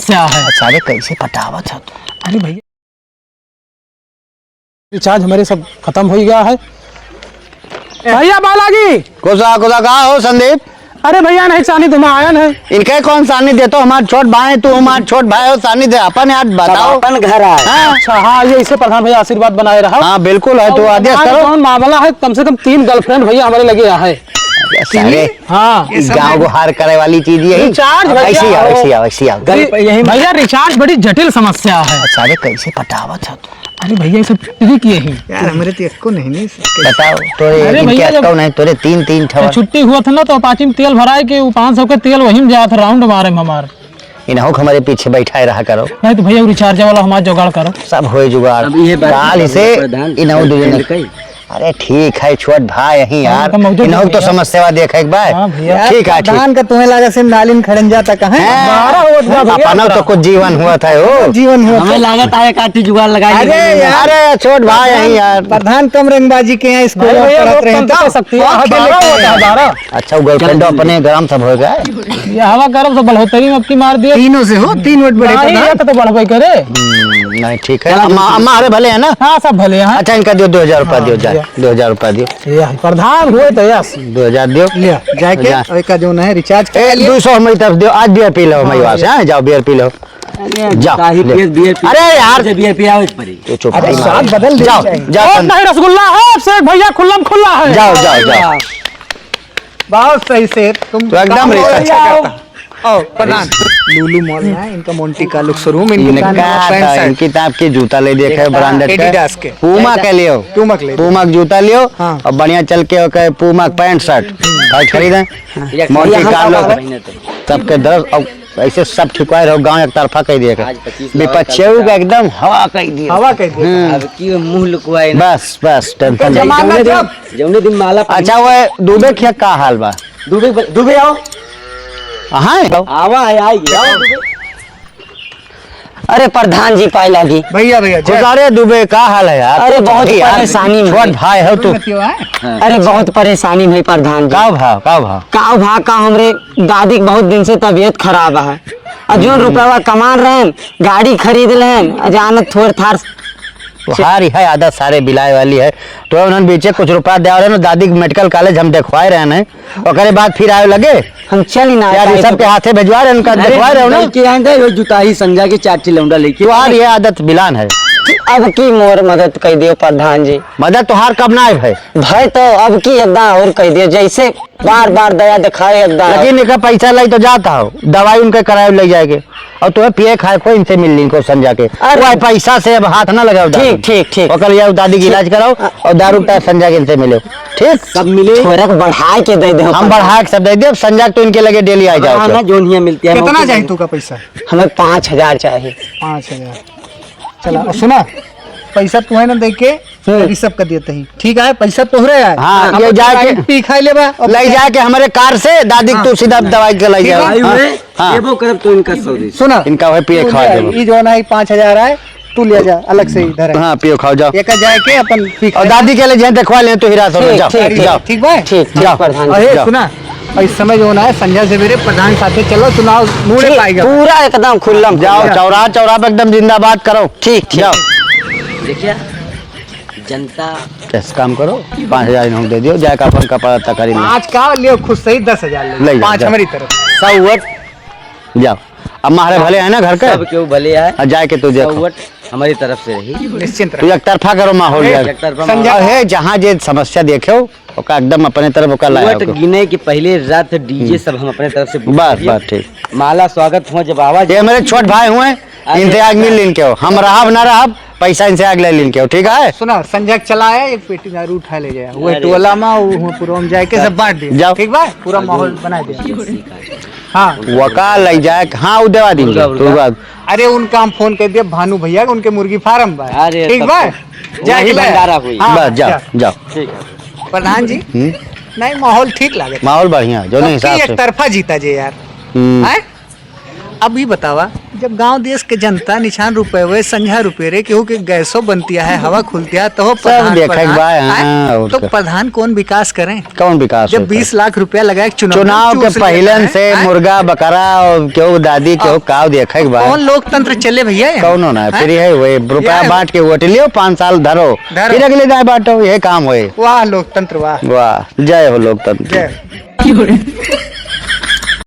समस्या है। सारे कैसे पटावा था तू? अरे भैया रिचार्ज हमारे सब खत्म हो गया है। भैया बालाजी कोसा कोसा कहा हो संदीप? अरे भैया नहीं सानिध्य में आया है। इनके कौन सानिध्य? तो हमारे छोट भाई, तू हमारे छोट भाई हो, सानिध्य अपन यार बताओ। अपन घर आए। अच्छा हाँ, ये इसे प्रधान भैया आशीर्वाद बनाए रहा। हाँ बिल्कुल है, तो आदेश करो। कौन मामला है? कम से कम 3 गर्लफ्रेंड भैया हमारे लगे है। सारे हाँ गाँव को हार करे वाली चीज यही। रिचार्ज भैया रिचार्ज बड़ी जटिल समस्या है। सारे कैसे पटावा था तू? अरे भैया ये सब ट्रिक किए हैं यार हमारे तो इसको नहीं बताओ। तोरे अरे इनके भैया, अटकाव नहीं, तोरे 3-3 ठवा। छुट्टी हुआ था ना तो अपाची में तेल भराए के 500 का तेल वहीं में जाया था, राउंड मारे में हमारे। इन्हों हमारे पीछे बैठाए रहा करो। नहीं तो भैया रिचार्ज वाला हमारा जुगाड़ करो। सब हो जुगाड़ काल इसे इन्हों दूर। अरे ठीक है छोट भाई यही यार, इन्हों तो समस्या देख एक बार। ठीक है धान का तुम्हें लगा से नालिन खड़न जाता कहाँ अपना तो कुछ जीवन हुआ था वो जीवन हुआ हमें लागत है काटी जुगाड़ लगाई। अरे यार, अरे छोट भाई यही यार। प्रधान कम रंगबाजी के हैं इसको अच्छा गर्लफ्रेंड अपने गरम सब हो गए। ये हवा गरम से बढ़ोतरी में अपनी मार दिया। तीनों से हो 3 वोट बड़े तो बढ़ करे। नहीं ठीक है, अम्मा अरे भले है ना। हाँ सब भले हैं। अच्छा इनका दियो 2000 रुपया दियो, जाए 2000 रुपया दियो। प्रधान हुए तो यस 2000 दियो जाके का जो है रिचार्ज 200 हमारी तरफ दियो। आज बियर पी लो हमारी पास। हाँ जाओ बियर पी लो। जाओ। अरे यार बियर पिया पड़ी। चुप बदल जाओ जाओ। नहीं रसगुल्ला है शेख भैया, खुल्लम खुल्ला है। जाओ जाओ जाओ। बहुत सही से तुम तो एकदम प्रधान लुलु मॉल है इनका मोंटी का लुक शोरूम। इनकी ताप की जूता ले देखे ब्रांडेड के पूमा के लियो। पूमा के जूता लियो और बढ़िया चल के पूमा पैंट शर्ट खरीदे। मोंटी का लोग सबके दर्द ऐसे सब ठिकवाए रहो। गाँव एक तरफा कह दिए विपक्षेऊ का एकदम हवा कह दिया। हवा कह दिया। अब की मुंह लुकवाए बस बस टेंशन जौने दिन माला। अच्छा वो दुबे के का हाल बा? दुबे आओ। हाँ आवा आई। अरे प्रधान जी पाई लगी। भैया अरे दुबे का हाल है यार? अरे बहुत परेशानी में। छोट भाई हो तू। अरे बहुत परेशानी में प्रधान जी। का भाव का हमरे दादी के बहुत दिन से तबीयत खराब है। और जो रुपया कमा रहे हैं गाड़ी खरीद रहे हैं, अचानक थोड़े थार हारी है आदत सारे बिलाए वाली है। तो उन्होंने बीचे कुछ रुपया दे रहे ना दादी मेडिकल कॉलेज हम देखवाए रहे हैं। और बाद फिर आए लगे हम चल ना यार ये सब के हाथे भिजवा रहे उनका देखवा रहे हो ना कि आएंगे वो जूता ही संजा के 4 लौंडा लेके। तो यार ये आदत बिलान है। अब की मोर मदद कर दियो प्रधान जी। मदद तो हार कब ना है भाई तो अब की एकदम और कह दियो, जैसे बार बार दया दिखाए एकदम। लेकिन इनका पैसा लाई तो जाता हो, दवाई उनके कराए ले जाएंगे और तुम्हें पिए खाए को इनसे मिल इनको संजा के। अरे पैसा से अब हाथ ना लगाओ। ठीक और कल दादी की इलाज कराओ और दारू का संजा के इनसे मिलो। ठीक सब मिले थोड़ा बढ़ा के दे दो। हम बढ़ा के सब दे दे। संजा तो इनके लगे डेली आ जाओ। जोनिया मिलती है। कितना चाहिए तू का पैसा? हमें 5000 चाहिए। 5000 चला सुना पैसा तुम्हें ना देख के सब कर देते ही। ठीक है पैसा तोहरे है। हाँ ये जाके पी खाई ले ले जाके हमारे कार से दादी तू सीधा दवाई के ले जाओ। ये करब तो इनका सौदी सुना इनका वही पिए खा दे। ये जो ना 5000 है तू ले जा अलग से इधर। हाँ पियो खाओ जाओ। एक जाए के अपन पी और दादी के लिए जे देखवा ले तो हिरास हो जाओ। ठीक भाई ठीक प्रधान। अरे सुना इस समय जो ना है संजय से मेरे प्रधान साथे चलो चुनाव मुड़े पाएगा पूरा एकदम खुल्लम। जाओ चौराहा पे एकदम जिंदाबाद करो। ठीक जाओ। देखिए जनता कैसे काम करो 5000 इन्होंने दे दियो जाए का अपन का पता करी 5 का ले खुद से ही 10000 ले 5 हमारी तरफ 100 जाओ। अब हमारे भले है ना घर के सब क्यों भले है जाए के तू देखो हमारी तरफ से रही निश्चिंत तू एक तरफा करो माहौल है जहाँ जे समस्या देखो ओका एकदम अपने तरफ ओका लाया गिने के पहले रात डीजे सब हम अपने तरफ से बस ठीक माला स्वागत हो जब आवाज। ये मेरे छोट भाई हुए इनसे आग मिल लिन के हो हम रहा ना रहा पैसा इनसे आग ले लिन के हो। ठीक है सुना संजय चला है एक पेटी दारू उठा ले जाए वो टोला में वो पूरा में जाके सब बांट दे जाओ। ठीक भाई पूरा माहौल बना दे। हाँ वकाल ले जाए। हाँ देवा देंगे। अरे उनका हम फोन कर दिया भानु भैया उनके मुर्गी फार्म भाई। ठीक भाई जाके भंडारा हुई। बस जाओ जाओ। ठीक है प्रधान जी नहीं माहौल ठीक लगे माहौल बढ़िया जो नहीं हिसाब से एक तरफा जीता जे यार। अभी बतावा जब गांव देश के जनता निशान रुपए हुए संझा रुपए रे केहू के गैसो बनती है हवा खुलती है तो सब देखे के बा, हाँ, तो प्रधान कौन विकास करें कौन विकास जब होता? 20 लाख रुपया लगाए चुनाव के पहले से मुर्गा बकरा और केहू दादी केहू काव देखे के बा। कौन लोकतंत्र चले भैया कौन होना है फिर है वही रुपया बांट के वोट लियो 5 साल धरो फिर अगले जाए बांटो ये काम हुए। वाह लोकतंत्र वाह वाह जय हो लोकतंत्र। जय